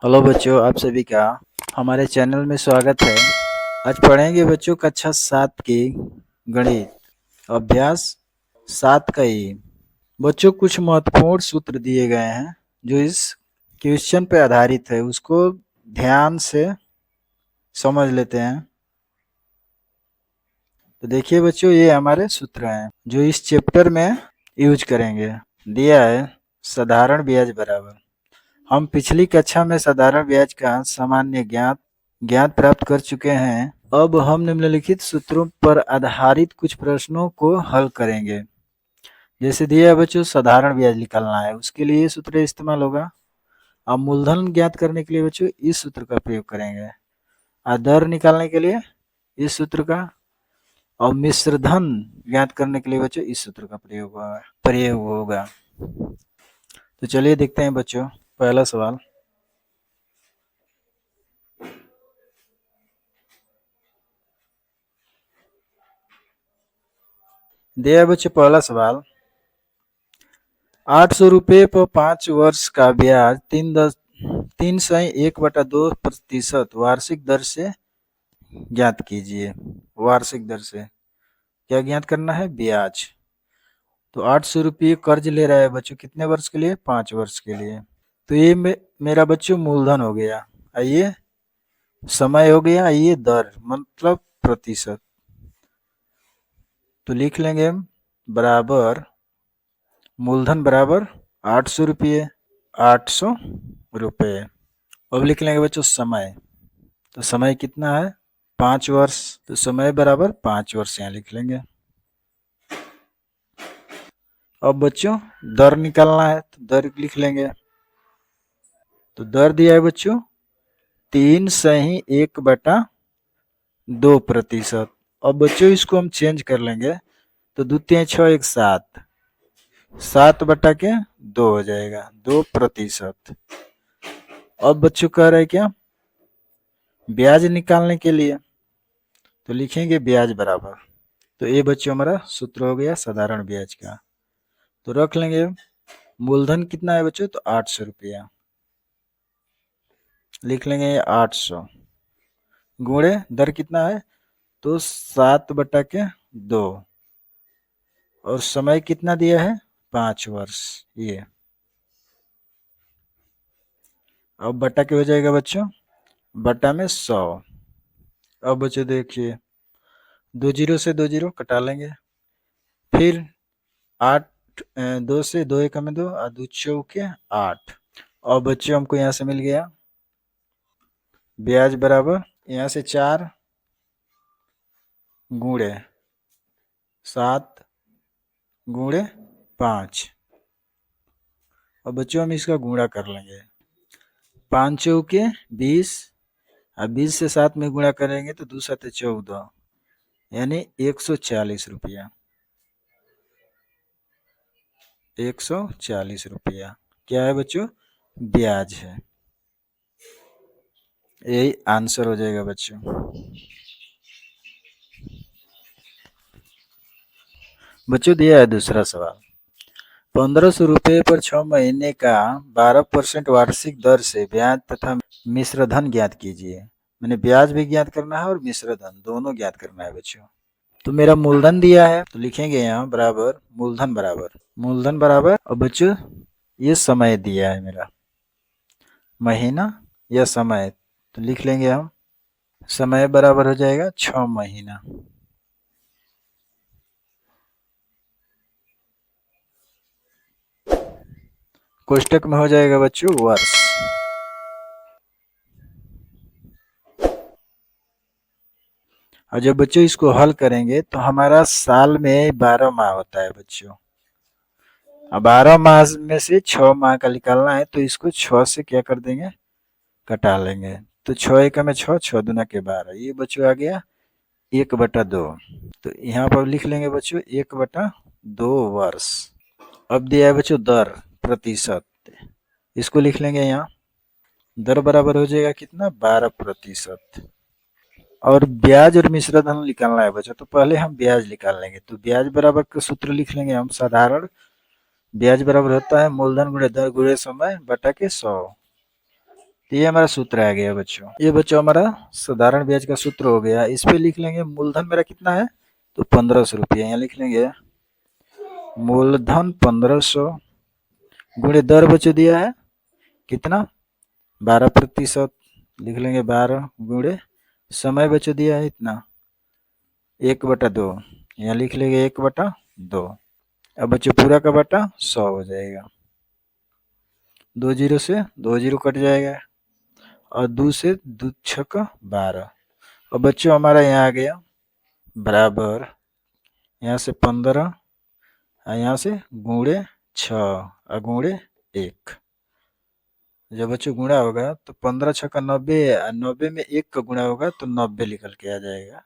Hello बच्चों, आप सभी का हमारे चैनल में स्वागत है। आज पढ़ेंगे बच्चों कक्षा 7 की गणित अभ्यास 7 का ई। बच्चों कुछ महत्वपूर्ण सूत्र दिए गए हैं जो इस क्वेश्चन पे आधारित है, उसको ध्यान से समझ लेते हैं। तो देखिए बच्चों, ये हमारे सूत्र हैं जो इस चैप्टर में यूज करेंगे। दिया है साधारण ब्याज बराबर। हम पिछली कक्षा में साधारण ब्याज का सामान्य ज्ञात प्राप्त कर चुके हैं। अब हम निम्नलिखित सूत्रों पर आधारित कुछ प्रश्नों को हल करेंगे। जैसे दिया है बच्चों, साधारण ब्याज निकालना है, उसके लिए ये सूत्र इस्तेमाल होगा। अब मूलधन ज्ञात करने के लिए बच्चों इस सूत्र का प्रयोग करेंगे। और दर निकालने के लिए इस सूत्र का। और मिश्र धन ज्ञात करने के लिए बच्चों इस सूत्र का प्रयोग होगा। तो चलिए देखते हैं बच्चों पहला सवाल। दिया है बच्चों पहला सवाल, 800 रुपये पर 5 वर्ष का ब्याज 3.1/2% वार्षिक दर से ज्ञात कीजिए। वार्षिक दर से क्या ज्ञात करना है? ब्याज। तो 800 रुपये कर्ज ले रहा है बच्चों, कितने वर्ष के लिए? 5 वर्ष के लिए। तो ये मेरा बच्चों मूलधन हो गया, आइए समय हो गया, आइए दर मतलब प्रतिशत। तो लिख लेंगे हम बराबर मूलधन बराबर 800 रुपये। 800 रुपये। अब लिख लेंगे बच्चों समय। तो समय कितना है? 5 वर्ष। तो समय बराबर 5 वर्ष यहाँ लिख लेंगे। अब बच्चों दर निकालना है, तो दर लिख लेंगे। तो दर दिया है बच्चों 3/1/2%। अब बच्चों इसको हम चेंज कर लेंगे, तो 2 × 6 = 7, 7/2 हो जाएगा, 2%। अब बच्चों कह रहे हैं क्या? ब्याज निकालने के लिए, तो लिखेंगे ब्याज बराबर। तो ये बच्चों हमारा सूत्र हो गया साधारण ब्याज का। तो रख लेंगे मूलधन कितना है बच्चों? तो 800 रुपया लिख लेंगे। 800 गुणे दर कितना है? तो 7/2 और समय कितना दिया है? 5 वर्ष। ये अब बटा के हो जाएगा बच्चों, बटा में 100। अब बच्चों देखिए, 2 0 से 2 0 कटा लेंगे। फिर 8 2 से 2 × 2 और 2 चौके 8। और बच्चों हमको यहाँ से मिल गया ब्याज बराबर, यहाँ से 4 गुणे 7 गुणे 5। और बच्चों हम इसका गुणा कर लेंगे। 5 चौके 20 और 20 से 7 में गुणा करेंगे तो 2 7 14, यानी 140 रुपया। 140 रुपया क्या है बच्चों? ब्याज है। यही आंसर हो जाएगा बच्चों। बच्चों दिया है दूसरा सवाल, 1500 रुपये पर 6 महीने का 12% वार्षिक दर से ब्याज तथा मिश्र धन ज्ञात कीजिए। मैंने ब्याज भी ज्ञात करना है और मिश्र धन दोनों ज्ञात करना है बच्चों। तो मेरा मूलधन दिया है, तो लिखेंगे यहाँ बराबर मूलधन बराबर। और बच्चों ये समय दिया है मेरा, महीना या समय, तो लिख लेंगे हम समय बराबर हो जाएगा 6 महीना। कोष्टक में हो जाएगा बच्चों वर्ष। और जब बच्चों इसको हल करेंगे तो हमारा साल में 12 माह होता है बच्चों। अब 12 माह में से 6 माह का निकालना है, तो इसको 6 से क्या कर देंगे? कटा लेंगे। तो 6 × 1 = 6, 6 दूना के 12, ये बच्चों आ गया 1/2। तो यहाँ पर लिख लेंगे बच्चों 1/2 वर्ष। अब दिया है बच्चों दर प्रतिशत, इसको लिख लेंगे यहाँ दर बराबर हो जाएगा कितना? 12%। और ब्याज और मिश्र धन निकालना है बच्चों, तो पहले हम ब्याज निकाल लेंगे। तो ब्याज बराबर का सूत्र लिख लेंगे हम साधारण ब्याज बराबर होता है मूलधन गुणे दर गुणे समय बटा के 100। तो ये हमारा सूत्र आ गया बच्चों। ये बच्चों हमारा साधारण ब्याज का सूत्र हो गया। इस पे लिख लेंगे मूलधन मेरा कितना है, तो 1500 रुपया। यहाँ लिख लेंगे मूलधन 1500 गुणे दर बच्चों दिया है कितना, 12%। लिख लेंगे 12 गुणे समय बच्चों दिया है इतना 1/2। यहाँ लिख लेंगे 1/2। अब बच्चों पूरा का बटा 100 हो जाएगा। 2 जीरो से 2 जीरो कट जाएगा और 2 से 2 छक 12। और बच्चों हमारा यहाँ आ गया बराबर, यहाँ से 15 और यहाँ से गुणे 6 और गुणे 1। जब बच्चों गुणा होगा तो 15 छक्का 90, 90 में 1 का गुणा होगा तो 90 निकल के आ जाएगा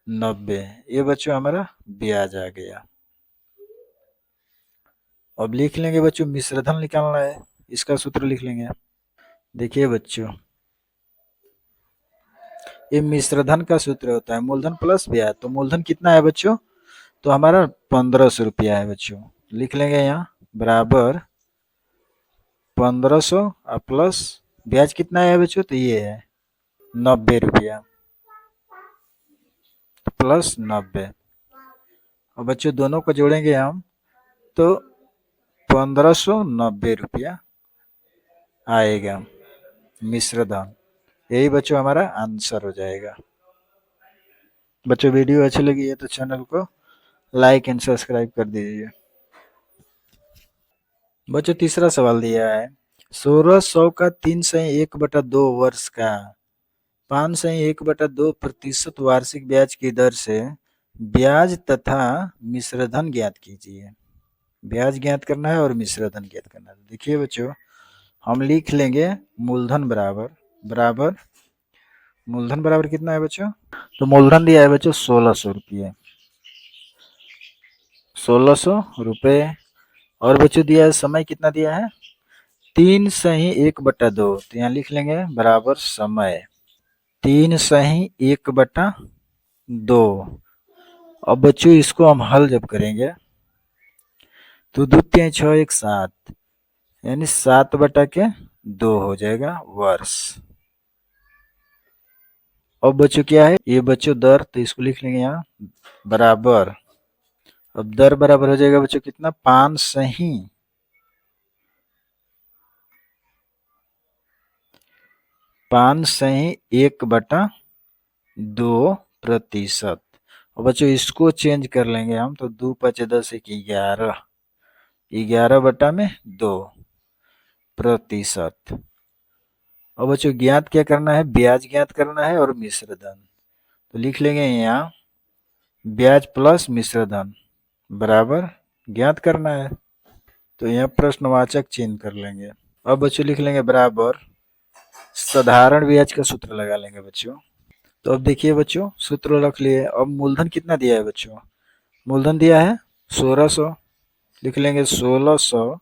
90। ये बच्चों हमारा ब्याज आ गया। अब लिख लेंगे बच्चों मिश्रधन निकालना है, इसका सूत्र लिख लेंगे। देखिए बच्चों ये मिश्रधन का सूत्र होता है मूलधन प्लस ब्याज। तो मूलधन कितना है बच्चों, तो हमारा 1500 रुपया है बच्चों। लिख लेंगे यहाँ बराबर 1500 और प्लस ब्याज कितना है बच्चों, तो ये है 90 रुपया प्लस 90। और बच्चों दोनों को जोड़ेंगे हम तो 1590 रुपया आएगा मिश्रधन। यही बच्चों हमारा आंसर हो जाएगा। बच्चों वीडियो अच्छी लगी है तो चैनल को लाइक एंड सब्सक्राइब कर दीजिए। बच्चों तीसरा सवाल दिया है 1600 का 3/1/2 वर्ष का 5/1/2% वार्षिक ब्याज की दर से ब्याज तथा मिश्रधन ज्ञात कीजिए। ब्याज ज्ञात करना है और मिश्रधन ज्ञात करना है। देखिए बच्चों हम लिख लेंगे मूलधन बराबर बराबर मूलधन बराबर कितना है बच्चों, तो मूलधन दिया है बच्चों 1600 रुपये 1600 रुपये। और बच्चों दिया है समय कितना दिया है 3/1/2। तो यहाँ लिख लेंगे बराबर समय 3/1/2। अब बच्चों इसको हम हल जब करेंगे तो 2 3 6 1 7 यानी 7/2 हो जाएगा वर्ष। अब बच्चों क्या है ये बच्चों दर, तो इसको लिख लेंगे यहाँ बराबर। अब दर बराबर हो जाएगा बच्चों कितना 5/1/2%। और बच्चों इसको चेंज कर लेंगे हम तो 2 5 10 1 11 11/2%। और बच्चों ज्ञात क्या करना है, ब्याज ज्ञात करना है और मिश्रधन। तो लिख लेंगे यहाँ ब्याज प्लस मिश्रधन बराबर ज्ञात करना है। तो यहाँ प्रश्नवाचक चिन्ह कर लेंगे। अब बच्चों लिख लेंगे बराबर साधारण ब्याज का सूत्र लगा लेंगे बच्चों। तो अब देखिए बच्चों सूत्र रख लिए। अब मूलधन कितना दिया है बच्चों, मूलधन दिया है 1600। लिख लेंगे 1600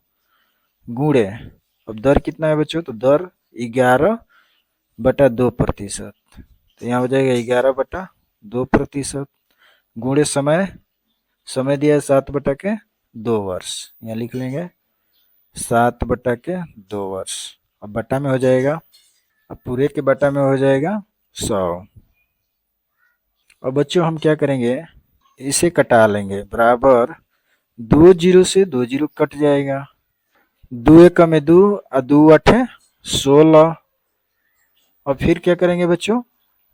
गुणे, अब दर कितना है बच्चों, तो दर 11/2%। तो यहाँ हो जाएगा 11/2% गुणे समय, समय दिया है 7/2 वर्ष। यहाँ लिख लेंगे 7/2 वर्ष। अब बटा में हो जाएगा, अब पूरे के बटा में हो जाएगा 100। अब बच्चों हम क्या करेंगे इसे कटा लेंगे बराबर 2 जीरो से 2 जीरो कट जाएगा, 2 एक में 2 और 2 8 16। और फिर क्या करेंगे बच्चों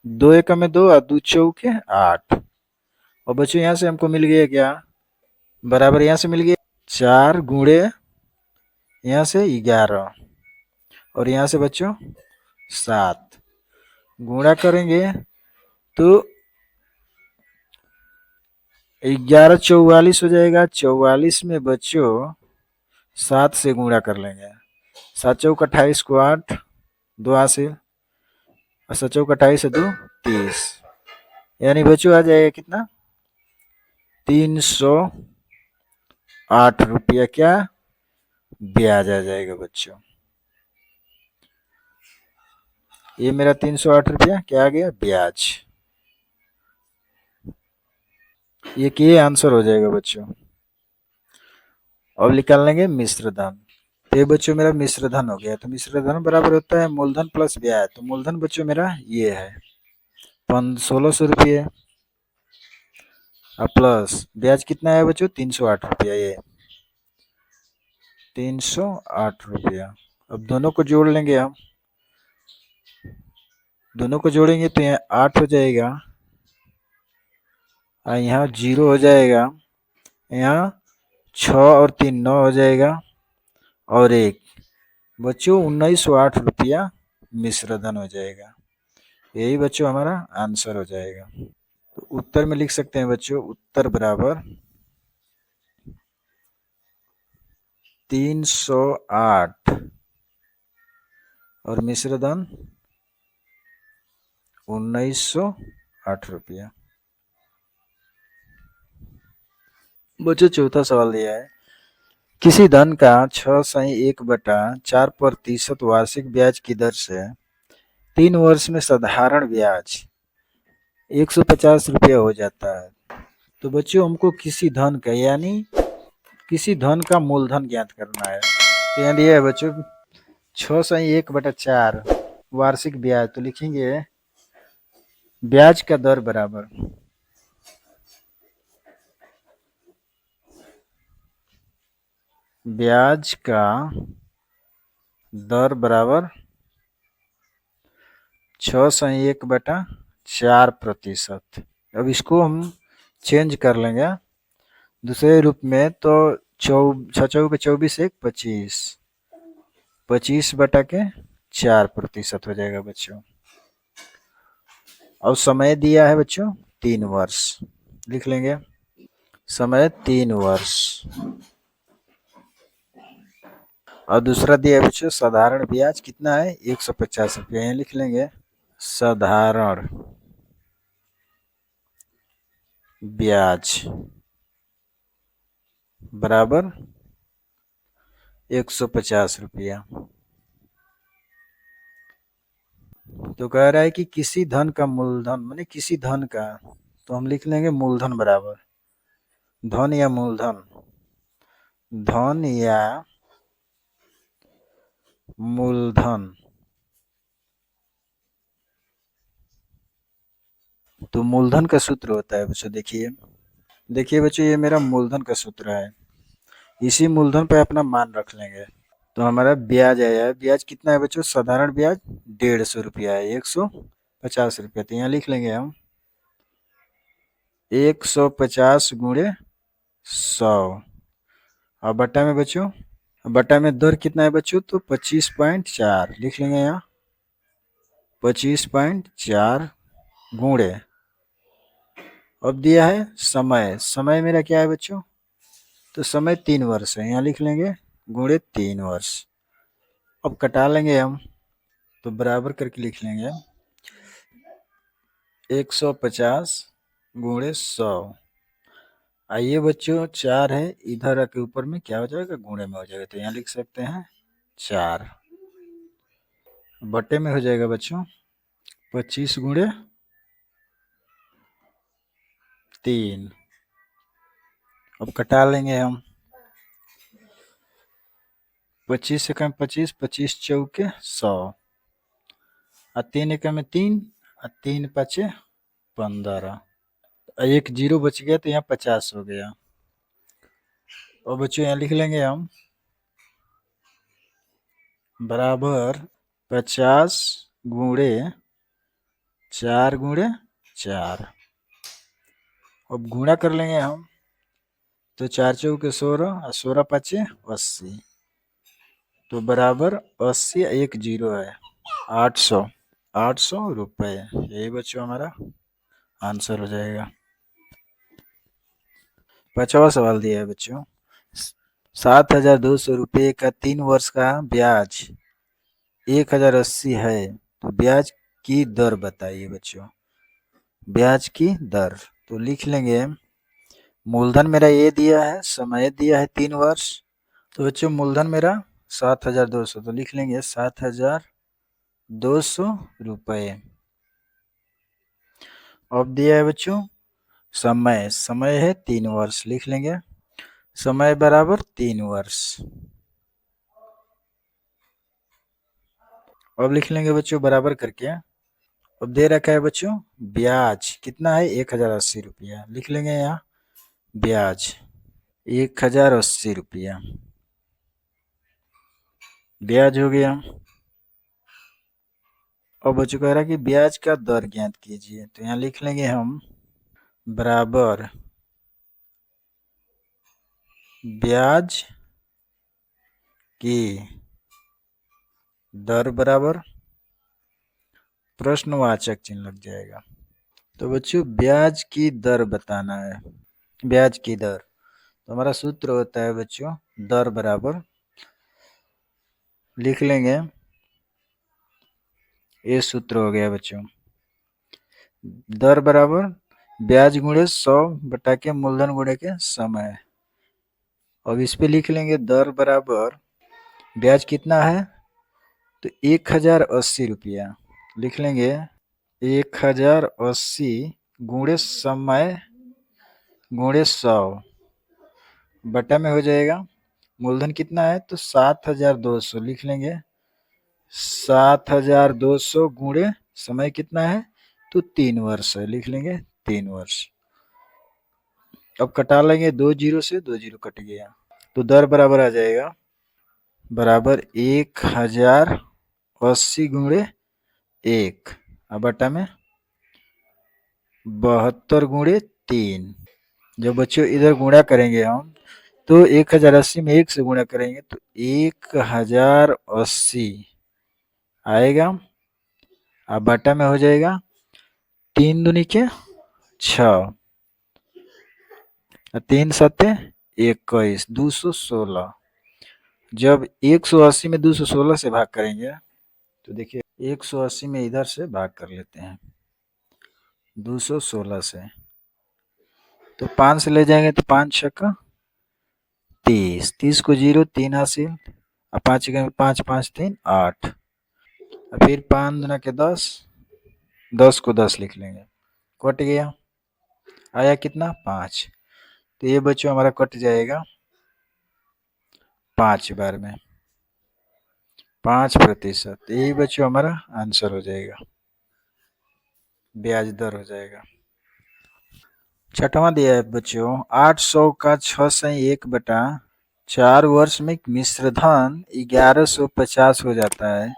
2 एक में 2 और 2 चौके 8। और बच्चों यहाँ से हमको मिल गया क्या, बराबर यहाँ से मिल गया 4 गुणे यहाँ से 11 और यहाँ से बच्चों 7 गुणा करेंगे तो 11 44 हो जाएगा। 44 में बच्चों 7 से गुणा कर लेंगे, 7 चौक 28 को 8 2 हासिल और 7 चौक 28 से 2 30 यानी बच्चों आ जाएगा कितना 308 रुपया क्या ब्याज आ जाएगा बच्चों। ये मेरा 308 रुपया क्या आ गया ब्याज। ये आंसर हो जाएगा बच्चों। अब निकाल लेंगे मिश्रधन तो ये बच्चों मेरा मिश्र धन हो गया। तो मिश्र धन बराबर होता है मूलधन प्लस ब्याज। तो मूलधन बच्चों मेरा ये है 1600 रुपये, और प्लस ब्याज कितना है बच्चों 308 रुपया, ये 308 रुपया। अब दोनों को जोड़ लेंगे हम, दोनों को जोड़ेंगे तो यहाँ 8 हो जाएगा, और यहाँ 0 हो जाएगा, यहाँ 6 और 3 9 हो जाएगा, और 1 बच्चों 1908 रुपया मिश्र धन हो जाएगा। यही बच्चों हमारा आंसर हो जाएगा। तो उत्तर में लिख सकते हैं बच्चों, उत्तर बराबर 308 और मिश्र धन 1908 रुपया। बच्चों चौथा सवाल दिया है, किसी धन का 6/1/4% वार्षिक ब्याज की दर से 3 वर्ष में साधारण ब्याज 150 रुपया हो जाता है। तो बच्चों हमको किसी धन का यानी किसी धन का मूलधन ज्ञात करना है। तो यहाँ दिया है बच्चों 6/1/4 वार्षिक ब्याज। तो लिखेंगे ब्याज का दर बराबर ब्याज का दर बराबर 6/1/4%। अब इसको हम चेंज कर लेंगे दूसरे रूप में। तो 6×4 = 24, 25/4% हो जाएगा बच्चों। और समय दिया है बच्चों 3 वर्ष, लिख लेंगे समय 3 वर्ष। और दूसरा दिया है बच्चों साधारण ब्याज कितना है 150 रुपया, यहाँ लिख लेंगे साधारण ब्याज बराबर 150 रुपया। तो कह रहा है कि किसी धन का मूलधन माने किसी धन का, तो हम लिख लेंगे मूलधन बराबर धन या मूलधन, धन या मूलधन। तो मूलधन का सूत्र होता है बच्चों, देखिए बच्चों ये मेरा मूलधन का सूत्र है। इसी मूलधन पे अपना मान रख लेंगे। तो हमारा ब्याज आया है, ब्याज कितना है बच्चों साधारण ब्याज 150 रुपया है, 150 रुपया। तो यहाँ लिख लेंगे हम 150 × 100, और बट्टा में बच्चों बट्टा में दर कितना है बच्चों तो 25.4 लिख लेंगे यहाँ 25.4 गुणे। अब दिया है समय, समय मेरा क्या है बच्चों तो समय 3 वर्ष है, यहाँ लिख लेंगे गुणे 3 वर्ष। अब कटा लेंगे हम, तो बराबर करके लिख लेंगे 150 × 100। आइए बच्चों 4 है इधर के ऊपर में क्या हो जाएगा गुणे में हो जाएगा, तो यहाँ लिख सकते हैं 4 बटे में हो जाएगा बच्चों 25 × 3। अब कटा लेंगे हम 25 से कम 25, 25 चौके 100, और 3 एकम में 3 और 3 5 15, एक 0 बच गया तो यहाँ 50 हो गया। और बच्चों यहाँ लिख लेंगे हम बराबर 50 × 4 × 4। अब गुणा कर लेंगे हम, तो 4 चौके 16 और 16 5 80, तो बराबर 80 एक 0 है 800 रुपये। यही बच्चों हमारा आंसर हो जाएगा। 5वां सवाल दिया है बच्चों 7,200 रुपये का 3 वर्ष का ब्याज 1,080 है, तो ब्याज की दर बताइए बच्चों, ब्याज की दर। तो लिख लेंगे मूलधन मेरा ये दिया है, समय दिया है 3 वर्ष, तो बच्चों मूलधन मेरा 7,200, तो लिख लेंगे 7,200 रुपये। अब दिया है बच्चों समय, समय है 3 वर्ष, लिख लेंगे समय बराबर 3 वर्ष। अब लिख लेंगे बच्चों बराबर करके। अब दे रखा है बच्चों ब्याज कितना है 1080 रुपया, लिख लेंगे यहाँ ब्याज 1080 रुपया ब्याज हो गया। अब बच्चों कह रहा है कि ब्याज का दर ज्ञात कीजिए, तो यहाँ लिख लेंगे हम बराबर ब्याज की दर बराबर प्रश्नवाचक चिन्ह लग जाएगा। तो बच्चों ब्याज की दर बताना है, ब्याज की दर, तो हमारा सूत्र होता है बच्चों दर बराबर, लिख लेंगे ये सूत्र हो गया बच्चों, दर बराबर ब्याज गुणे 100 बटा के मूलधन गुणे के समय। अब इस पे लिख लेंगे दर बराबर ब्याज कितना है तो 1080 रुपया, लिख लेंगे 1080 गुणे समय गुणे 100 बटा में हो जाएगा मूलधन कितना है तो 7200, लिख लेंगे 7200 गुणे समय कितना है तो 3 वर्ष है, लिख लेंगे 3 वर्ष। अब कटा लेंगे 2 जीरो से, 2 जीरो कट गया, तो दर बराबर आ जाएगा बराबर 1080 गुणे 1 अब बटा में 72 गुणे 3। जब बच्चों इधर गुणा करेंगे हम तो 1080 में 1 से गुणा करेंगे तो 1080 आएगा, अब बटा में हो जाएगा 3 दूनी के 6, 3 सत्ते 21, 216। जब 180 में 216 से भाग करेंगे तो देखिए 180 में इधर से भाग कर लेते हैं 216 से, तो 5 से ले जाएंगे तो 5 छक्का 30, 30 को 0 3 हासिल, और 5 का 5 5 3 8, और फिर 5 दूना के 10, 10 को 10 लिख लेंगे, कट गया, आया कितना 5, तो ये बच्चों हमारा कट जाएगा 5 बार में 5%, यही बच्चों हमारा आंसर हो जाएगा, ब्याज दर हो जाएगा। छठवां दिया है बच्चों 800 का 6 से 1 बटा 4 वर्ष में मिश्र धन 1150 हो जाता है,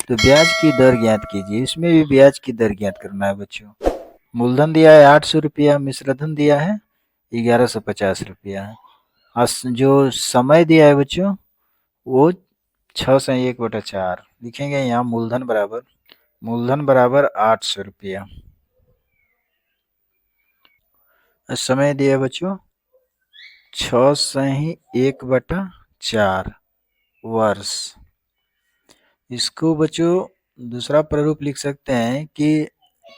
तो ब्याज की दर ज्ञात कीजिए। इसमें भी ब्याज की दर ज्ञात करना है बच्चों। मूलधन दिया है 800 रुपया, मिश्र धन दिया है 1150 रुपया, और जो समय दिया है बच्चों वो 6 से 1 बटा 4, लिखेंगे यहाँ मूलधन बराबर 800 रुपया, समय दिया है बच्चों 6 से 1 बटा 4 वर्ष। इसको बच्चों दूसरा प्रारूप लिख सकते हैं कि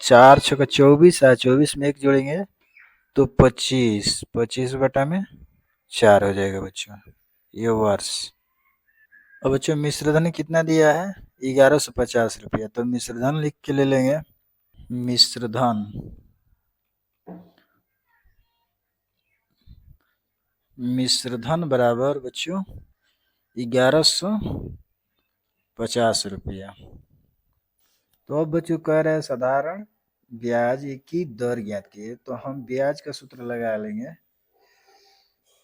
4 छक्का 24 है, 24 में 1 जोड़ेंगे तो 25, 25 बटा में 4 हो जाएगा बच्चों, ये वर्ष। अब बच्चों मिश्रधन कितना दिया है 1150 रुपया, तो मिश्रधन लिख के ले लेंगे, मिश्रधन मिश्रधन बराबर बच्चों 1150 रुपया। तो अब बच्चों कह रहे हैं साधारण ब्याज की दर ज्ञात कीजिए, तो हम ब्याज का सूत्र लगा लेंगे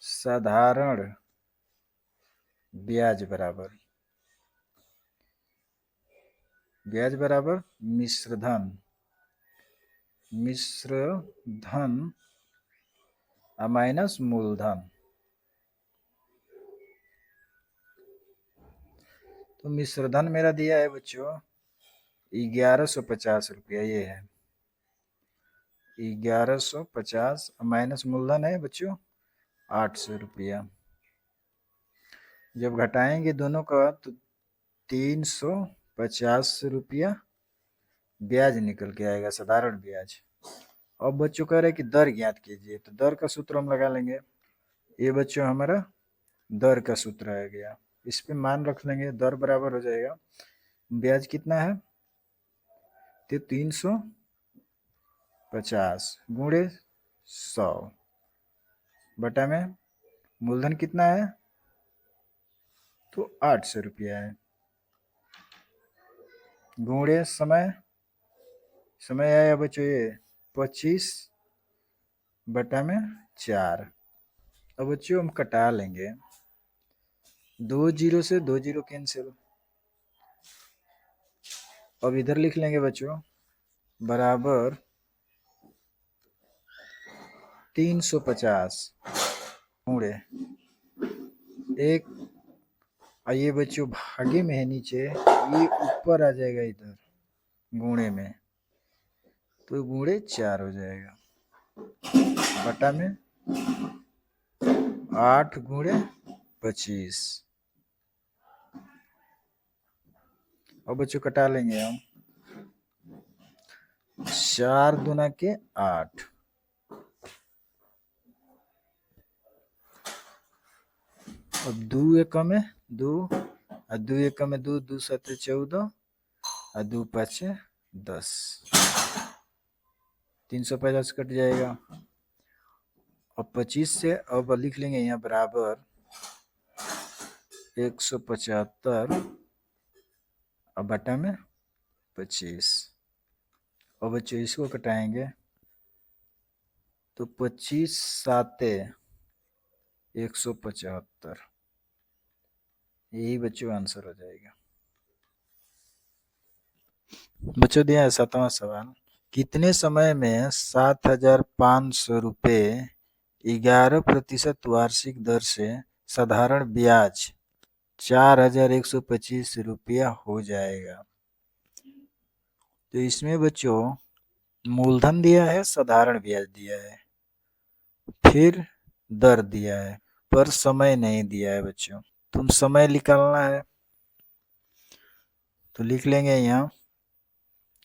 साधारण ब्याज बराबर मिश्रधन माइनस मूलधन। तो मिश्रधन मेरा दिया है बच्चों 1150 रुपया, ये है 1150 माइनस मूलधन है बच्चों 800 रुपया। जब घटाएंगे दोनों का तो 350 रुपया ब्याज निकल के आएगा, साधारण ब्याज। अब बच्चों कह रहे हैं कि दर ज्ञात कीजिए, तो दर का सूत्र हम लगा लेंगे, ये बच्चों हमारा दर का सूत्र आ गया, इस पे मान रख लेंगे, दर बराबर हो जाएगा ब्याज कितना है तो 350 गुणे 100 बटा में मूलधन कितना है तो 800 रुपया है, गुणे समय, समय आया बच्चों ये 25/4। अब बच्चों हम कटा लेंगे, 2 जीरो से 2 जीरो कैंसिल। अब इधर लिख लेंगे बच्चों बराबर 350 गुणे एक। ये बच्चों भागे में है नीचे, ये ऊपर आ जाएगा इधर गुणे में, तो गुणे 4 हो जाएगा बटा में 8 गुणे 25। अब बच्चों कटा लेंगे हम, 4 दूना के 8, अब 2 एकम में 2, 2 एकम में 2, 2 सते 14, 2 पाँचे 10, 350 कट जाएगा। अब 25 से अब लिख लेंगे यहाँ बराबर 175 अब बटा में 25। अब बच्चों इसको कटाएंगे तो 25 साते 175, यही बच्चों आंसर हो जाएगा। बच्चों दिया है 7वां सवाल, कितने समय में 7,500 रुपये 11% वार्षिक दर से साधारण ब्याज 4,125 रुपया हो जाएगा। तो इसमें बच्चों मूलधन दिया है, साधारण ब्याज दिया है, फिर दर दिया है, पर समय नहीं दिया है बच्चों। तुम समय निकालना है तो लिख लेंगे यहाँ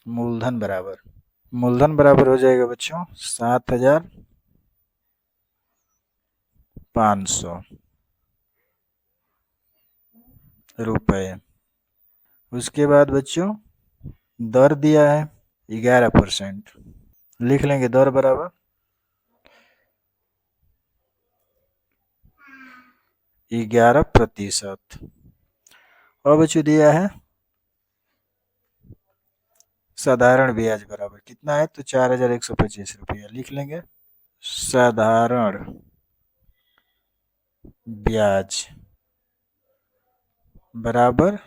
मूलधन बराबर हो जाएगा बच्चों 7,500 रुपये। उसके बाद बच्चों दर दिया है 11%, लिख लेंगे दर बराबर 11%। और बच्चों दिया है साधारण ब्याज बराबर कितना है, तो 4,125 रुपया, लिख लेंगे साधारण ब्याज बराबर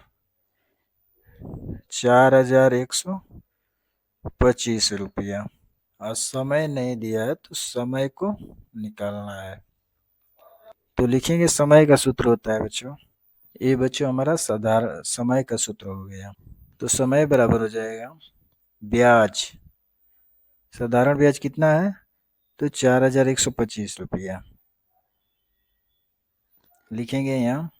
4,125 रुपया। और समय नहीं दिया है तो समय को निकालना है, तो लिखेंगे समय का सूत्र होता है बच्चों, ये बच्चों हमारा साधारण समय का सूत्र हो गया। तो समय बराबर हो जाएगा ब्याज, साधारण ब्याज कितना है, तो 4,125 रुपया, लिखेंगे यहाँ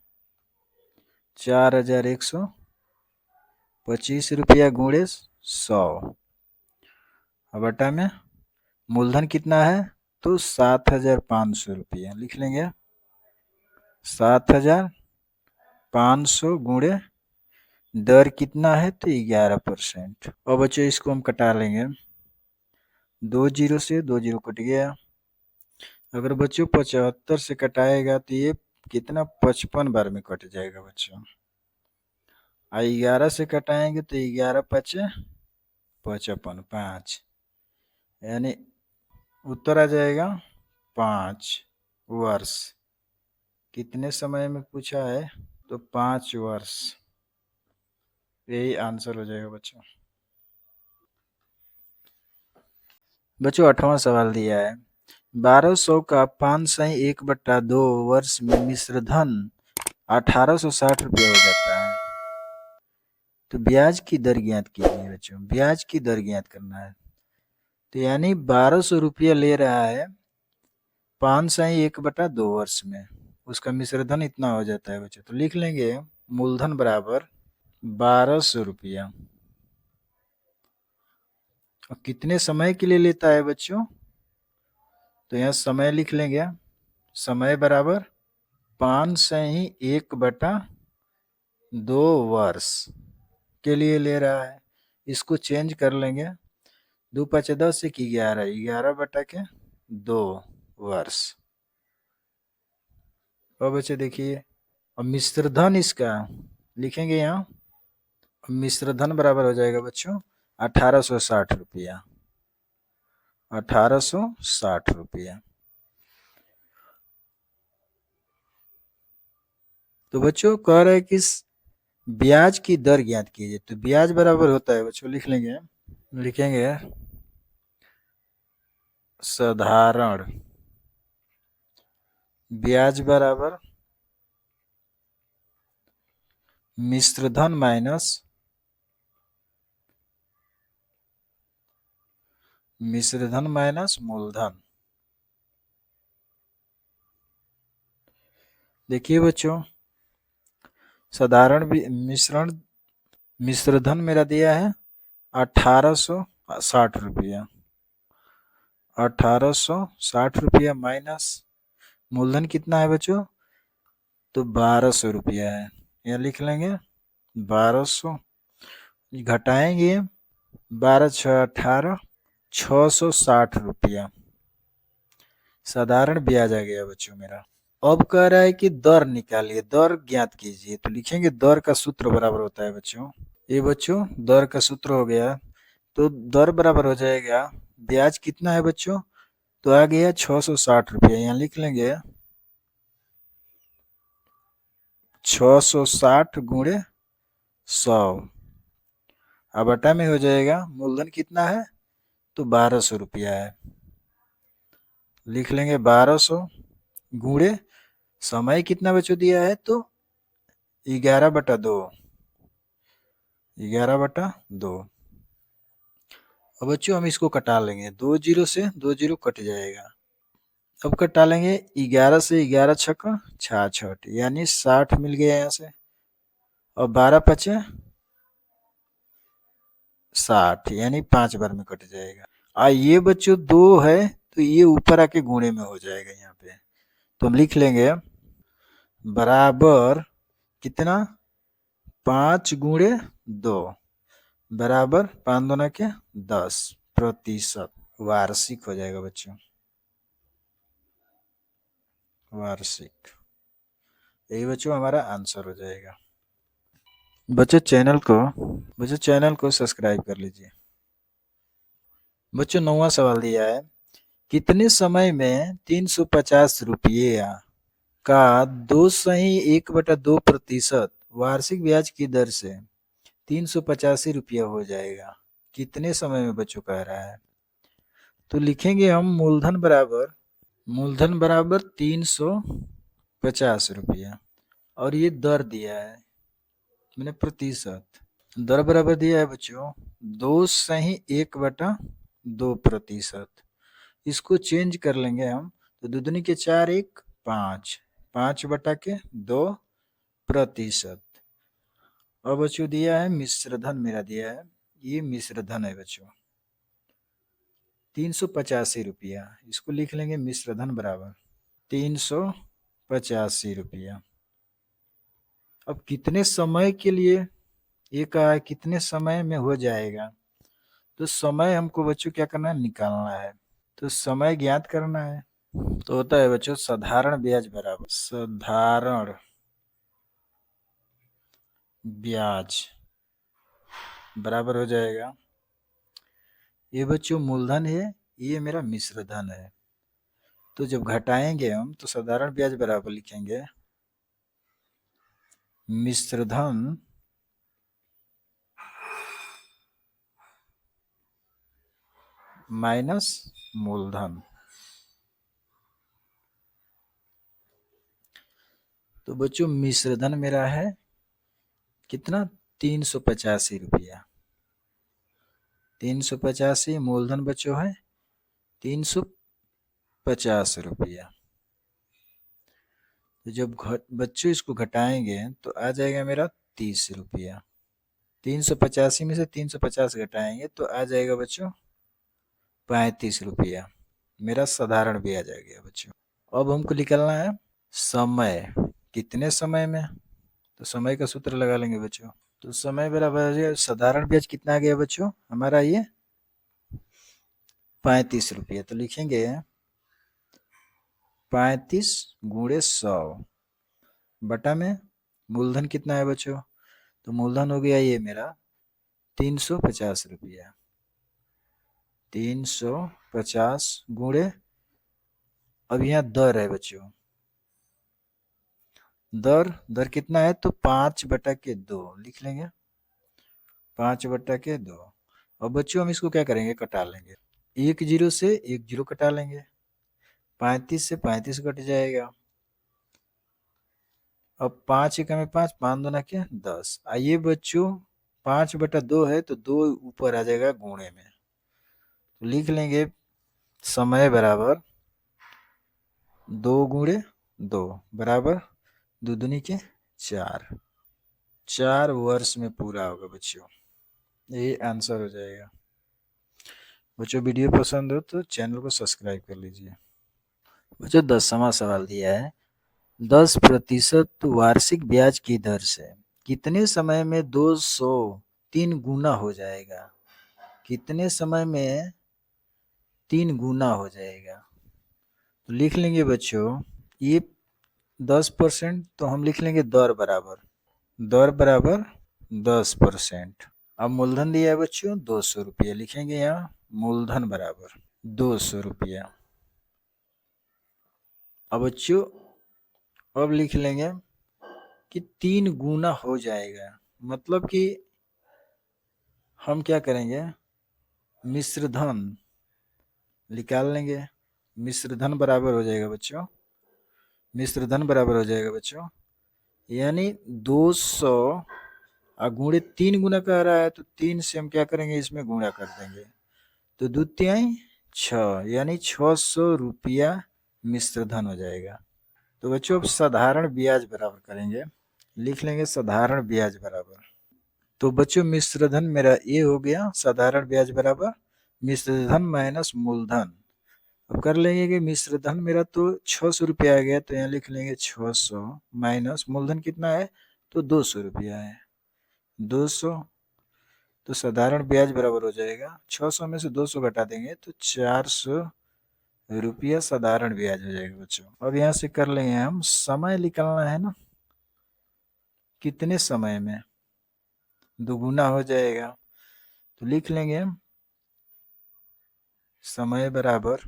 4,125 रुपया गुणे 100 बटा में मूलधन कितना है, तो 7,500 रुपया, लिख लेंगे 7,500 गुणे दर कितना है, तो 11%। अब बच्चों इसको हम कटा लेंगे, 2 जीरो से 2 जीरो कट गया। अगर बच्चों 75 से कटाएगा तो ये कितना 55 बार में कट जाएगा बच्चों। 11 से कटाएंगे तो 11 पचे 55, 5, यानी उत्तर आ जाएगा 5 वर्ष। कितने समय में पूछा है, तो 5 वर्ष, यही आंसर हो जाएगा बच्चों। बच्चों 8वां सवाल दिया है, 1200 का 5/1/2 वर्ष में मिश्र धन 1,860 रुपया हो जाता है, तो ब्याज की दर ज्ञात कीजिए बच्चों। ब्याज की दर ज्ञात करना है, तो यानी 1,200 रुपया ले रहा है 5/1/2 वर्ष में, उसका मिश्र धन इतना हो जाता है बच्चों। तो लिख लेंगे मूलधन बराबर 1,200 रुपया। और कितने समय के लिए लेता है बच्चों, तो यहाँ समय लिख लेंगे, समय बराबर 5/1/2 वर्ष के लिए ले रहा है। इसको चेंज कर लेंगे, 2 5 10 1 11, 11/2 वर्ष। अब बच्चे देखिए, अब मिश्र धन इसका लिखेंगे यहाँ मिश्र धन बराबर हो जाएगा बच्चों 1860 रुपया, 1860 रुपया। तो बच्चों कह रहे हैं कि ब्याज की दर ज्ञात कीजिए। तो ब्याज बराबर होता है बच्चों, लिख लेंगे, लिखेंगे साधारण ब्याज बराबर मिश्र धन माइनस मूलधन। देखिए बच्चों, साधारण मिश्र धन मेरा दिया है 1860 रुपया, 1860 रुपया माइनस मूलधन कितना है बच्चों, तो 1200 रुपया है। यह लिख लेंगे 1200, घटाएंगे 12 छः 18, 660 रुपया साधारण ब्याज आ गया बच्चों मेरा। अब कह रहा है कि दर निकालिए, दर ज्ञात कीजिए। तो लिखेंगे दर का सूत्र बराबर होता है बच्चों, ये बच्चों दर का सूत्र हो गया। तो दर बराबर हो जाएगा, ब्याज कितना है बच्चों, तो आ गया 660 रुपया। यहाँ लिख लेंगे 660 गुणे 100, अब बटा में हो जाएगा। मूलधन कितना है, तो 1200 रुपया है। लिख लेंगे 1200 गुणे समय कितना बच्चों दिया है, तो 11/2, 11/2। अब बच्चों हम इसको कटा लेंगे, 2 जीरो से 2 जीरो कट जाएगा। अब कटा लेंगे 11 से 11 छक्का 66, यानी 60 मिल गया यहाँ से। और 12 पचे 60, यानी 5 बार में कट जाएगा। ये बच्चों 2 है, तो ये ऊपर आके गुणे में हो जाएगा यहाँ पे। तो हम लिख लेंगे बराबर कितना, 5 गुणे 2 बराबर 5 दूना के 10% वार्षिक हो जाएगा बच्चों, वार्षिक। यही बच्चों हमारा आंसर हो जाएगा। बच्चों चैनल को सब्सक्राइब कर लीजिए। बच्चों 9वां सवाल दिया है, कितने समय में 350 रुपया का 2.1/2% वार्षिक ब्याज की दर से 385 रुपया हो जाएगा। कितने समय में बच्चों कह रहा है। तो लिखेंगे हम मूलधन बराबर 350 रुपया, और ये दर दिया है, मैंने प्रतिशत। दर बराबर दिया है बच्चों 2.1/2%। इसको चेंज कर लेंगे हम, तो दूनी के 4 1 5, 5/2%। अब बच्चों दिया है मिश्र धन, मेरा दिया है, ये मिश्र धन है बच्चों 385 रुपया। इसको लिख लेंगे मिश्र धन बराबर 385 रुपया। अब कितने समय के लिए ये कहा है, कितने समय में हो जाएगा। तो समय हमको बच्चों क्या करना है, निकालना है। तो समय ज्ञात करना है, तो होता है बच्चों साधारण ब्याज बराबर साधारण ब्याज बराबर हो जाएगा, ये बच्चों मूलधन है, ये मेरा मिश्र धन है। तो जब घटाएंगे हम, तो साधारण ब्याज बराबर लिखेंगे मिश्र धन माइनस मूलधन। तो बच्चों मिश्र धन मेरा है कितना, 385 रुपया, 385। मूलधन बच्चों है 350 रुपया। तो जब बच्चों इसको घटाएंगे, तो आ जाएगा मेरा 30 रुपया। 385 में से 350 घटाएंगे, तो आ जाएगा बच्चों 35 रुपया। मेरा साधारण ब्याज आ गया बच्चों। अब हमको निकालना है समय, कितने समय में। तो समय का सूत्र लगा लेंगे बच्चों। तो समय बराबर साधारण ब्याज कितना आ गया बच्चों हमारा, ये 35 रुपया। तो लिखेंगे 35 गुणे 100 बटा में मूलधन कितना है बच्चों, तो मूलधन हो गया ये मेरा 350 रुपया। 350 गुणे, अब यहाँ दर है बच्चों, दर दर कितना है तो 5/2 लिख लेंगे, 5/2। अब बच्चों हम इसको क्या करेंगे, कटा लेंगे। एक जीरो से एक जीरो कटा लेंगे, 35 से 35 कट जाएगा। अब 5 एकम में 5, 5 दूना क्या 10। आइए बच्चों 5/2 है तो 2 ऊपर आ जाएगा गुणे में, तो लिख लेंगे समय बराबर 2 गुणे 2 बराबर 2 दूनी के 4। 4 वर्ष में पूरा होगा बच्चों, ये आंसर हो जाएगा। बच्चों वीडियो पसंद हो तो चैनल को सब्सक्राइब कर लीजिए। बच्चों 10वां सवाल दिया है, 10% वार्षिक ब्याज की दर से कितने समय में 203 गुना हो जाएगा? कितने समय में 3 गुना हो जाएगा? तो लिख लेंगे बच्चों, ये 10% तो हम लिख लेंगे दर बराबर 10%। अब मूलधन दिया है बच्चों 200 रुपया, लिखेंगे यहाँ मूलधन बराबर 200 रुपया। अब बच्चों अब लिख लेंगे कि 3 गुना हो जाएगा, मतलब कि हम क्या करेंगे, मिश्र धन निकाल लेंगे। मिश्र धन बराबर हो जाएगा बच्चों, मिश्र धन बराबर हो जाएगा बच्चों, यानी 200 गुणे 3 गुना कह रहा है तो 3 से हम क्या करेंगे, इसमें गुणा कर देंगे, तो 2 तिहाई 6, यानी 600 रुपया मिश्र धन हो जाएगा। तो बच्चों अब साधारण ब्याज बराबर करेंगे, लिख लेंगे साधारण ब्याज बराबर। तो बच्चों मिश्र धन मेरा ये हो गया, साधारण ब्याज बराबर मिश्र धन माइनस मूलधन। अब कर लेंगे कि मिश्र धन मेरा तो 600 रुपया आ गया, तो यहाँ लिख लेंगे 600 माइनस मूलधन कितना है तो 200 रुपया है, 200। तो साधारण ब्याज बराबर हो जाएगा, 600 में से 200 घटा देंगे तो 400 रुपया साधारण ब्याज हो जाएगा बच्चों। अब यहाँ से कर लेंगे हम, समय निकालना है ना, कितने समय में दुगुना हो जाएगा, तो लिख लेंगे समय बराबर,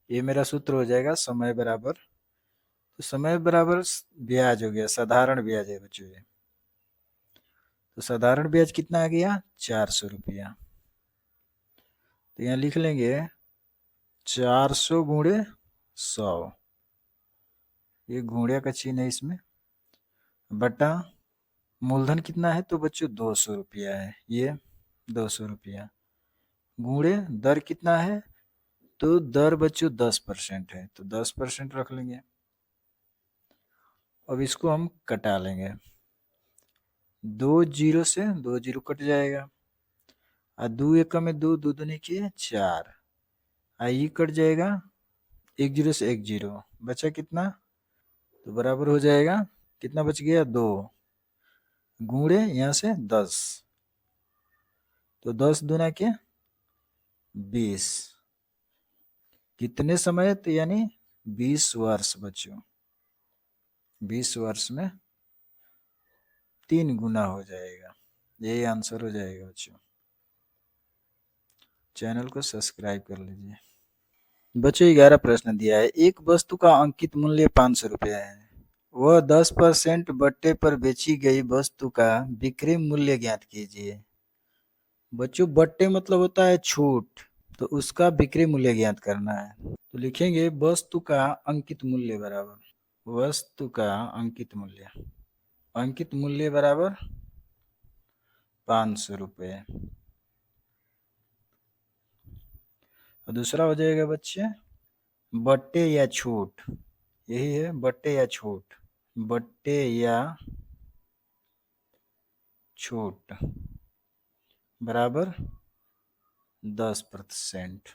ये मेरा सूत्र हो जाएगा समय बराबर, तो समय बराबर ब्याज हो गया, साधारण ब्याज है बच्चों ये, तो साधारण ब्याज कितना आ गया 400 रुपया। तो यहाँ लिख लेंगे 400 गुणे 100, ये गुणे का चिन्ह है इसमें, बटा मूलधन कितना है तो बच्चों 200 रुपया है, ये 200 रुपया, गुणे दर कितना है तो दर बच्चों 10% है, तो 10% रख लेंगे। अब इसको हम कटा लेंगे, 2 जीरो से 2 जीरो कट जाएगा, और 2 एकम में 2, 2 दूनी के 4, आई कट जाएगा, 1 जीरो से 1 जीरो, बचा कितना तो बराबर हो जाएगा, कितना बच गया 2, गुणे यहाँ से 10, तो 10 दूना के 20, कितने समय तो यानी 20 वर्ष बच्चों, 20 वर्ष में 3 गुना हो जाएगा, यही आंसर हो जाएगा बच्चों। चैनल को सब्सक्राइब कर लीजिए। बच्चों 11 प्रश्न दिया है, एक वस्तु का अंकित मूल्य 500 रुपया है, वह 10% बट्टे पर बेची गई वस्तु का बिक्री मूल्य ज्ञात कीजिए। बच्चों बट्टे मतलब होता है छूट, तो उसका बिक्री मूल्य ज्ञात करना है, तो लिखेंगे वस्तु का अंकित मूल्य बराबर वस्तु का अंकित मूल्य बराबर 500 रुपये। और दूसरा हो जाएगा बच्चे बट्टे या छूट, यही है बट्टे या छूट, बट्टे या छूट बराबर 10%।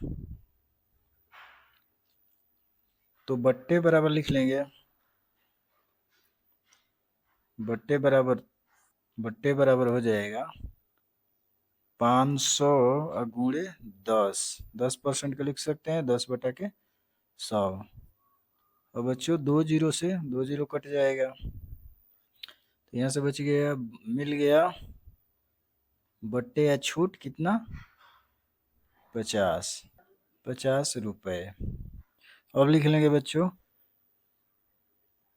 तो बट्टे बराबर लिख लेंगे, बट्टे बराबर हो जाएगा 500 गुणे 10% का लिख सकते हैं 10/100। और बच्चों 2 जीरो से 2 जीरो कट जाएगा, यहाँ से बच गया, मिल गया बट्टे या छूट कितना, 50 रुपए। अब लिख लेंगे बच्चों,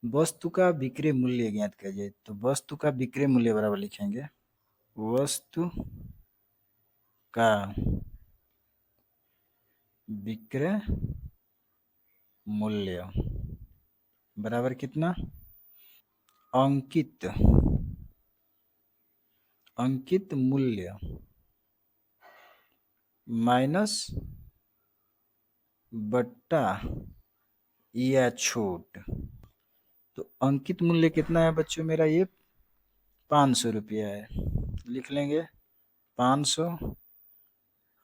वस्तु का विक्रय मूल्य ज्ञात कीजिए। तो वस्तु का विक्रय मूल्य बराबर लिखेंगे, वस्तु का विक्रय मूल्य बराबर कितना, अंकित मूल्य माइनस बट्टा या छूट। तो अंकित मूल्य कितना है बच्चों मेरा, ये 500 रुपया है, लिख लेंगे 500।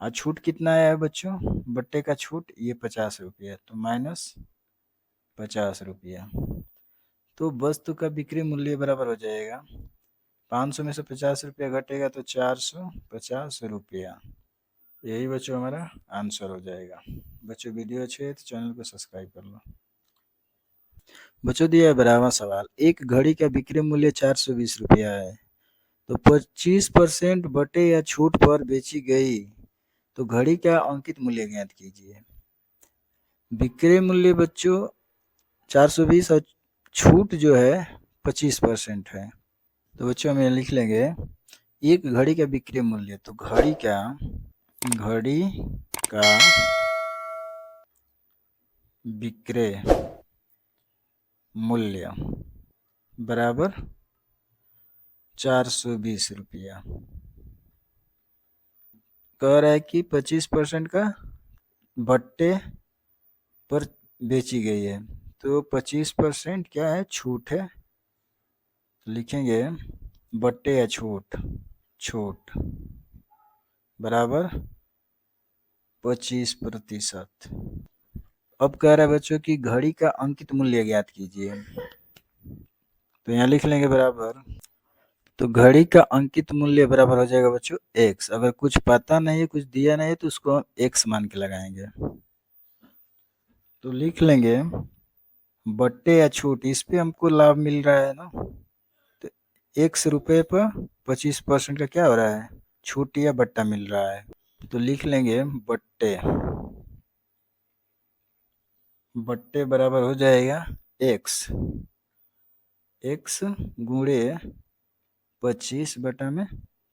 और छूट कितना है बच्चों, बट्टे का छूट ये 50 रुपया, तो माइनस 50 रुपया। तो वस्तु का बिक्री मूल्य बराबर हो जाएगा, 500 में से 50 रुपया घटेगा तो 450 रुपया। यही बच्चों हमारा आंसर हो जाएगा। बच्चों वीडियो अच्छी है तो चैनल को सब्सक्राइब कर लो। बच्चों दिया है 12वां सवाल, एक घड़ी का बिक्री मूल्य 420 रुपया है, तो 25% बटे या छूट पर बेची गई तो घड़ी का अंकित मूल्य ज्ञात कीजिए। विक्रय मूल्य बच्चों 420 और छूट जो है 25% है। तो बच्चों हम लिख लेंगे एक घड़ी का विक्रय मूल्य, तो घड़ी का विक्रय मूल्य बराबर 420 रुपया। कह रहा है कि 25% का बट्टे पर बेची गई है, तो 25% क्या है, छूट है। तो लिखेंगे बट्टे या छूट बराबर 25%। अब कह रहा है बच्चों की घड़ी का अंकित मूल्य ज्ञात कीजिए। तो यहाँ लिख लेंगे बराबर, तो घड़ी का अंकित मूल्य बराबर हो जाएगा बच्चों x। अगर कुछ पता नहीं है, कुछ दिया नहीं है, तो उसको x मान के लगाएंगे। तो लिख लेंगे बट्टे या छूट, इस पे हमको लाभ मिल रहा है ना, तो x रुपए पर 25% का क्या हो रहा है, छूट या बट्टा मिल रहा है। तो लिख लेंगे बट्टे बराबर हो जाएगा x गुणे 25 में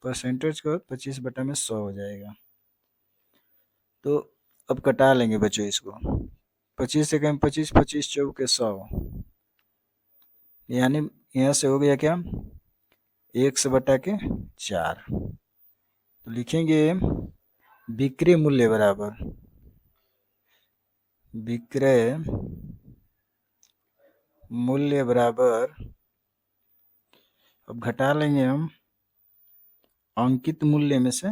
परसेंटेज को 25 में 100 हो जाएगा। तो अब कटा लेंगे बच्चों इसको, 25 से कम 25, 25 चौके 100, यानी यहाँ से हो गया क्या, 1/4। तो लिखेंगे विक्रय मूल्य बराबर अब घटा लेंगे हम अंकित मूल्य में से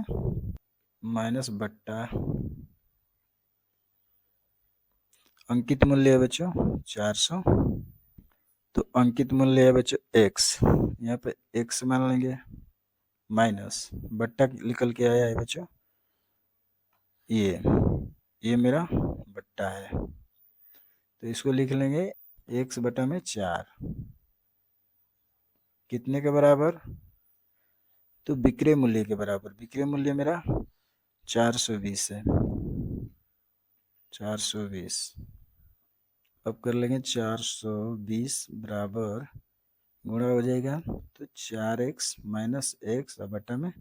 माइनस बट्टा, अंकित मूल्य है बच्चों 400, तो अंकित मूल्य है बच्चों x, यहाँ पे x मान लेंगे, माइनस बट्टा निकल के आया है बच्चों, ये मेरा बट्टा है, तो इसको लिख लेंगे x/4 कितने के बराबर, तो विक्रय मूल्य के बराबर। विक्रय मूल्य मेरा 420 है, 420। अब कर लेंगे 420 बराबर गुणा हो जाएगा, तो 4x माइनस x बटा में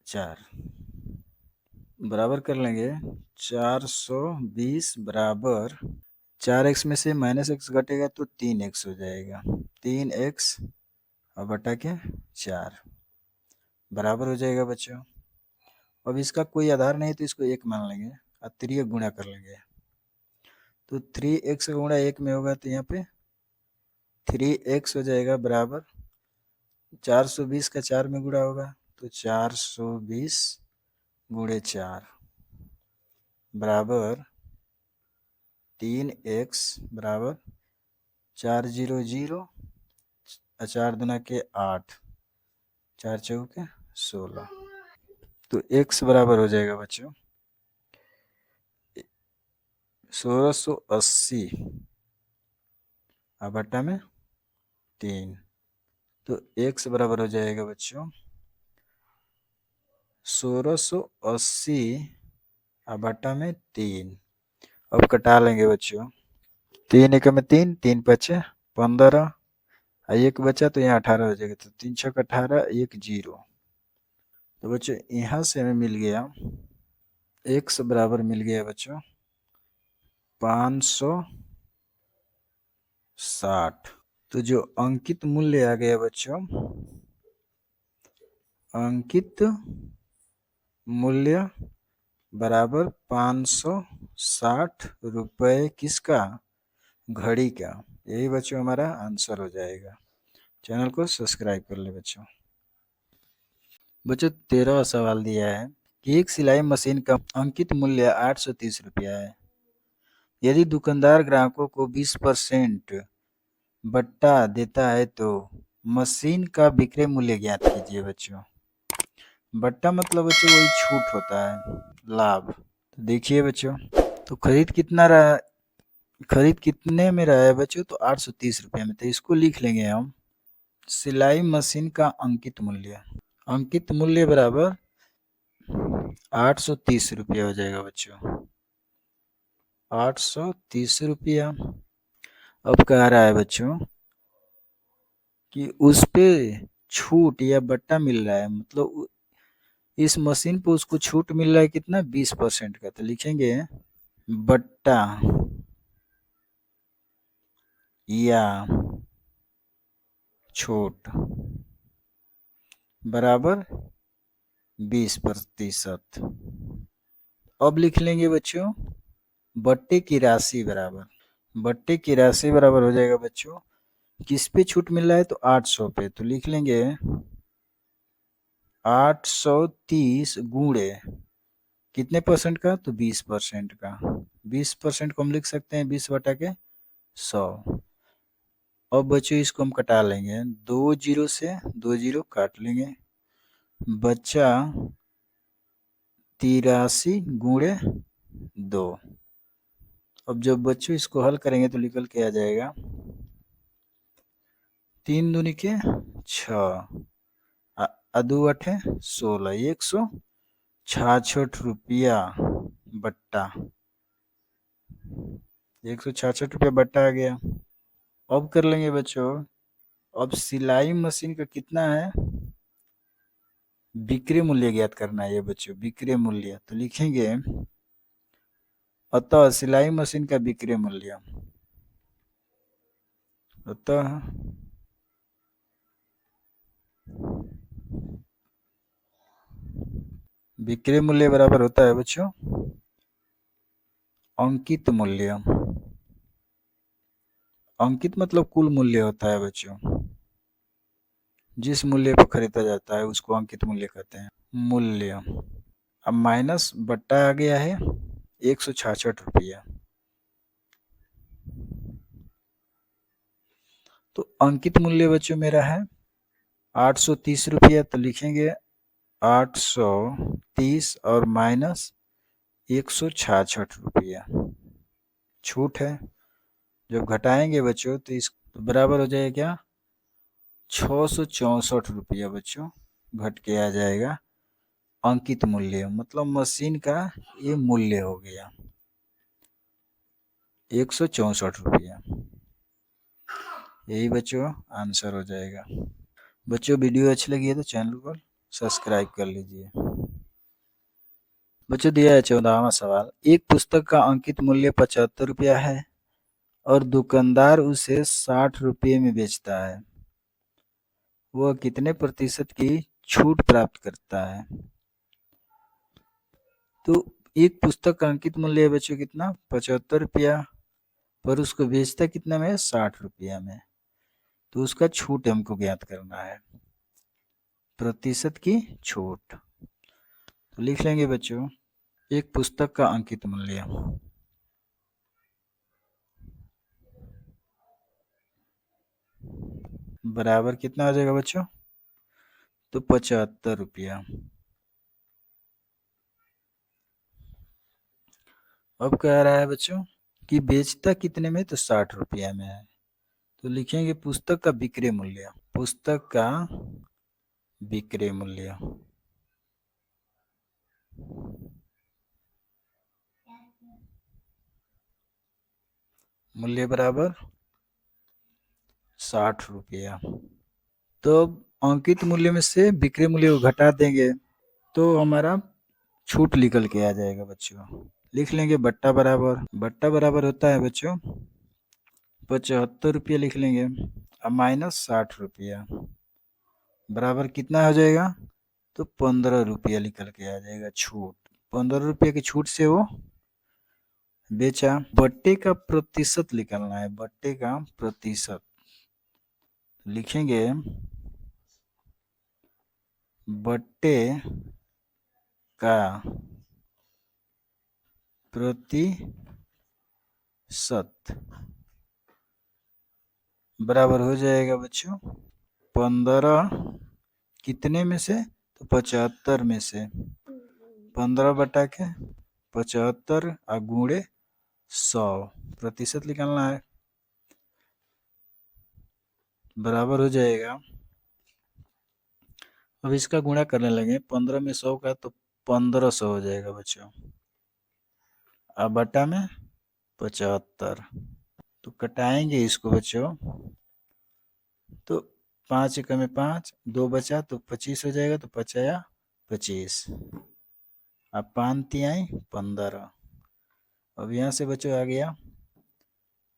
4 बराबर कर लेंगे 420 बराबर 4x में से माइनस x घटेगा तो 3x हो जाएगा, 3x और बटा के 4 बराबर हो जाएगा बच्चों। अब इसका कोई आधार नहीं तो इसको 1 मान लेंगे और 3 गुणा कर लेंगे, तो 3x गुणा 1 में होगा, तो यहाँ पे 3x हो जाएगा बराबर 420 का 4 में गुणा होगा, तो 420 गुणे 4 बराबर 3x बराबर 400 4 दूना के 8, 4 चौके 16, तो x बराबर हो जाएगा बच्चों 1680 बटा में 3, तो x बराबर हो जाएगा बच्चों 1680 बटा में 3। अब कटा लेंगे बच्चों, 3 एक में 3, 3 पचे 15, एक बचा तो यहाँ 18 हो जाएगा, तो 3 छक 18, 1 0। तो बच्चों यहाँ से हमें मिल गया x बराबर मिल गया बच्चों 560। तो जो अंकित मूल्य आ गया बच्चों, अंकित मूल्य बराबर 560 रुपये किसका? घड़ी का। यही बच्चों हमारा आंसर हो जाएगा। चैनल को सब्सक्राइब कर ले बच्चों। बच्चों 13वां सवाल दिया है कि एक सिलाई मशीन का अंकित मूल्य 830 रुपया है। यदि दुकानदार ग्राहकों को 20% बट्टा देता है तो मशीन का विक्रय मूल्य ज्ञात कीजिए बच्चों। बट्टा मतलब बच्चों वही छूट होता है, लाभ। तो देखिए बच्चों, तो खरीद कितना रहा, खरीद कितने में रहा है बच्चों? तो 830 रुपये में। तो इसको लिख लेंगे हम सिलाई मशीन का अंकित मूल्य। अंकित मूल्य बराबर 830 रुपया हो जाएगा बच्चों, 830 रुपया। अब कह रहा है बच्चों कि उस पे छूट या बट्टा मिल रहा है, मतलब इस मशीन पे उसको छूट मिल रहा है कितना? 20% का। तो लिखेंगे बट्टा या छूट बराबर 20%। अब लिख लेंगे बच्चों बट्टे की राशि बराबर, बट्टे की राशि बराबर हो जाएगा बच्चों, किस पे छूट मिल रहा है? तो 800 पे। तो लिख लेंगे 830 गुणे कितने परसेंट का? तो 20% का। 20% को हम लिख सकते हैं 20 बटा के 100। अब बच्चों इसको हम कटा लेंगे, 2 जीरो से 2 जीरो काट लेंगे, बच्चा 83 गुणे 2। अब जब बच्चों इसको हल करेंगे तो निकल के आ जाएगा 3 दूनी के 6, अदू अठे 16, 166 रुपया बट्टा, 166 रुपया बट्टा आ गया। अब कर लेंगे बच्चों, अब सिलाई मशीन का कितना है? विक्रय मूल्य ज्ञात करना है ये बच्चों, विक्रय मूल्य। तो लिखेंगे अतः सिलाई मशीन का विक्रय मूल्य, अतः विक्रय मूल्य बराबर होता है बच्चों अंकित मूल्य। अंकित मतलब कुल मूल्य होता है बच्चों, जिस मूल्य पर खरीदा जाता है उसको अंकित मूल्य कहते हैं। मूल्य अब माइनस बट्टा आ गया है 166 रुपया। तो अंकित मूल्य बच्चों मेरा है 830 रुपया। तो लिखेंगे 830 और माइनस 166 रुपया छूट है। जब घटाएंगे बच्चों तो इस तो बराबर हो जाएगा क्या? 664 रुपया बच्चों घट के आ जाएगा अंकित मूल्य, मतलब मशीन का ये मूल्य हो गया 164 रुपया। यही बच्चों आंसर हो जाएगा। बच्चों वीडियो अच्छी लगी है तो चैनल को सब्सक्राइब कर लीजिए। बच्चों दिया है 14वां सवाल, एक पुस्तक का अंकित मूल्य 75 रुपया है और दुकानदार उसे 60 रुपये में बेचता है, वह कितने प्रतिशत की छूट प्राप्त करता है? तो एक पुस्तक का अंकित मूल्य है बच्चों कितना? 75 रुपया, पर उसको बेचता कितना में? 60 रुपया में। तो उसका छूट हमको ज्ञात करना है, प्रतिशत की छूट। तो लिख लेंगे बच्चों एक पुस्तक का अंकित मूल्य बराबर कितना आ जाएगा बच्चों? तो 75 रुपया। अब कह रहा है बच्चों कि बेचता कितने में? तो 60 रुपया में है। तो लिखेंगे पुस्तक का विक्रय मूल्य, पुस्तक का विक्रय मूल्य। मूल्य बराबर 60 रुपया। तो अंकित मूल्य में से विक्रय मूल्य को घटा देंगे तो हमारा छूट निकल के आ जाएगा बच्चों। लिख लेंगे बट्टा बराबर होता है बच्चों 75 रुपया लिख लेंगे अब माइनस 60 रुपया बराबर कितना हो जाएगा तो 15 रुपया निकल के आ जाएगा छूट। 15 रुपये की छूट से वो बेचा। बट्टे का प्रतिशत निकालना है, बट्टे का प्रतिशत लिखेंगे बट्टे का प्रतिशत बराबर हो जाएगा बच्चों 15 कितने में से तो 75 में से 15 बटा के 75 और गुणे 100 प्रतिशत निकालना है बराबर हो जाएगा। अब इसका गुणा करने लगे 15 में 100 का तो 1500 हो जाएगा बच्चों। अब बटा में 75 तो कटाएंगे इसको बच्चों तो 5 एकम में 5 2 बचा तो 25 हो जाएगा तो 5 25 अब 5 तिहाई 15। अब यहाँ से बच्चों आ गया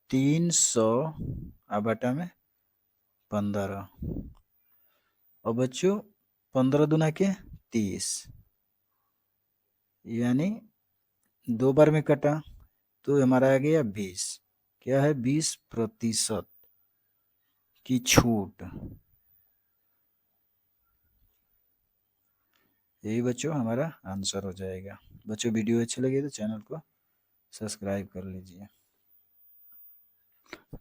300 अब बटा में 15 और बच्चों 15 दूना के 30 यानी 2 बार में कटा तो हमारा आ गया 20। क्या है 20% की छूट। यही बच्चों हमारा आंसर हो जाएगा। बच्चों वीडियो अच्छी लगे तो चैनल को सब्सक्राइब कर लीजिए।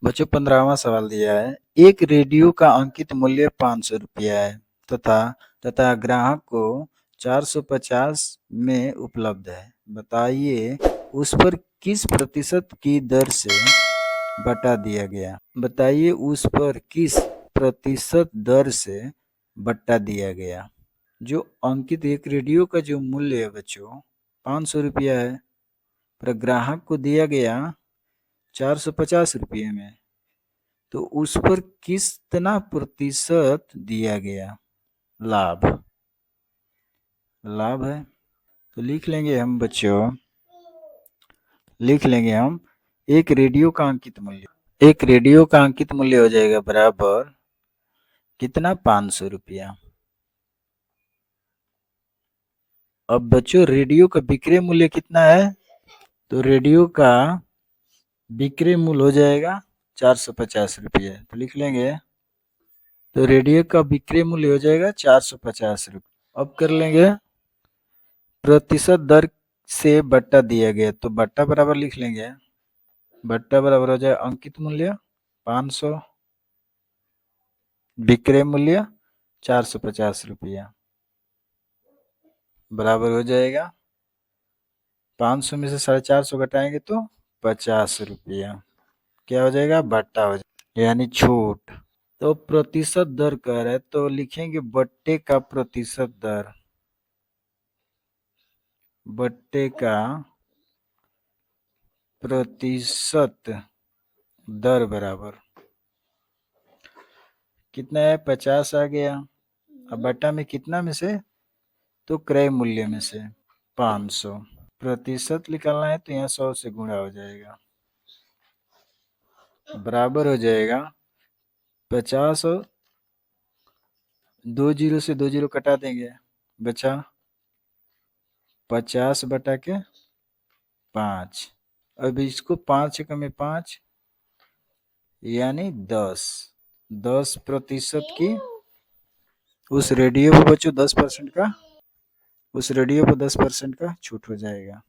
बच्चों 15वां सवाल दिया है एक रेडियो का अंकित मूल्य 500 रुपया है तथा ग्राहक को 450 में उपलब्ध है। बताइए उस पर किस प्रतिशत की दर से बटा दिया गया। बताइए उस पर किस प्रतिशत दर से बटा दिया गया। जो अंकित एक रेडियो का जो मूल्य है बच्चों 500 रुपया है पर ग्राहक को दिया गया 450 रुपये में तो उस पर कितना प्रतिशत दिया गया लाभ है। तो लिख लेंगे हम बच्चों एक रेडियो का अंकित मूल्य हो जाएगा बराबर कितना 500 रुपया। अब बच्चों रेडियो का विक्रय मूल्य कितना है तो रेडियो का विक्रय मूल्य हो जाएगा 450 रुपये। तो लिख लेंगे तो रेडियो का विक्रय मूल्य हो जाएगा 450 रुपये। अब कर लेंगे प्रतिशत दर से बट्टा दिया गया तो बट्टा बराबर लिख लेंगे बट्टा बराबर हो जाए अंकित मूल्य 500 विक्रय मूल्य 450 रुपया बराबर हो जाएगा 500 में से 450 घटाएंगे तो 50 रुपया। क्या हो जाएगा बट्टा हो जाएगा यानी छूट। तो प्रतिशत दर कह रहा है तो लिखेंगे बट्टे का प्रतिशत दर बट्टे का प्रतिशत दर बराबर कितना है 50 आ गया। अब बट्टा में कितना में से तो क्रय मूल्य में से 500 प्रतिशत निकालना है तो यहाँ 100 से गुणा हो जाएगा बराबर हो जाएगा 50 और 2 जीरो से 2 जीरो कटा देंगे बचा 50 बटा के 5। अब इसको 5 एकम में 5 यानी 10% की उस रेडियो पर बच्चों 10% का छूट हो जाएगा।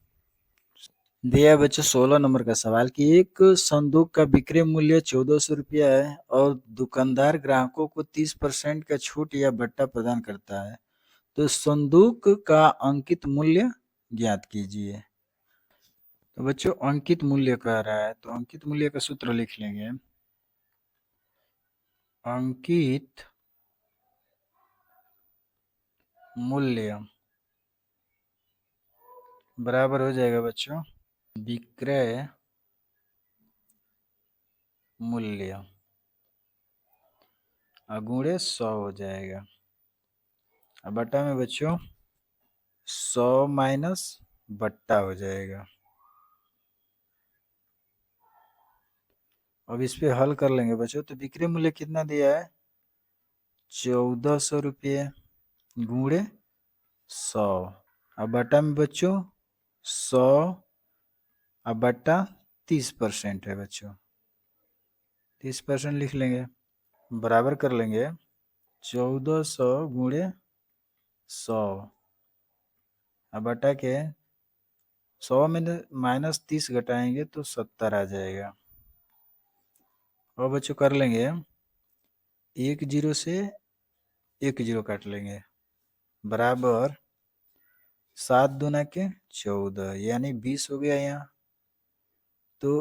दिया बच्चों 16 नंबर का सवाल कि एक संदूक का विक्रय मूल्य 1400 रुपया है और दुकानदार ग्राहकों को 30% का छूट या बट्टा प्रदान करता है तो संदूक का अंकित मूल्य ज्ञात कीजिए। तो बच्चों अंकित मूल्य कह रहा है तो अंकित मूल्य का सूत्र लिख लेंगे अंकित मूल्य बराबर हो जाएगा बच्चों विक्रय मूल्य गुणे 100 हो जाएगा। अब बट्टा में बच्चों 100 माइनस बट्टा हो जाएगा। अब इस पे हल कर लेंगे बच्चों। तो विक्रय मूल्य कितना दिया है 1400 रुपये गुणे 100। अब बट्टा में बच्चों 100 अब बट्टा 30% है बच्चों 30% लिख लेंगे बराबर कर लेंगे 1400 गुणे 100 अब बटा के 100 में माइनस 30 घटाएंगे तो 70 आ जाएगा। और बच्चों कर लेंगे 1 जीरो से 1 जीरो काट लेंगे बराबर 7 दूना के 14 यानी 20 हो गया यहाँ। तो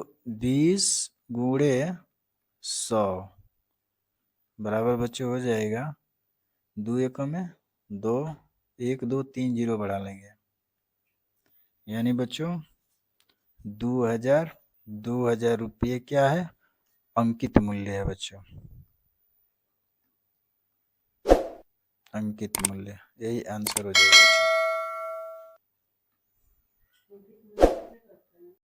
20 गुणे 100 बराबर बच्चों हो जाएगा 2 एकम में 2 1 2 3 जीरो बढ़ा लेंगे यानी बच्चों 2000 रुपये क्या है अंकित मूल्य है बच्चों अंकित मूल्य यही आंसर हो जाएगा।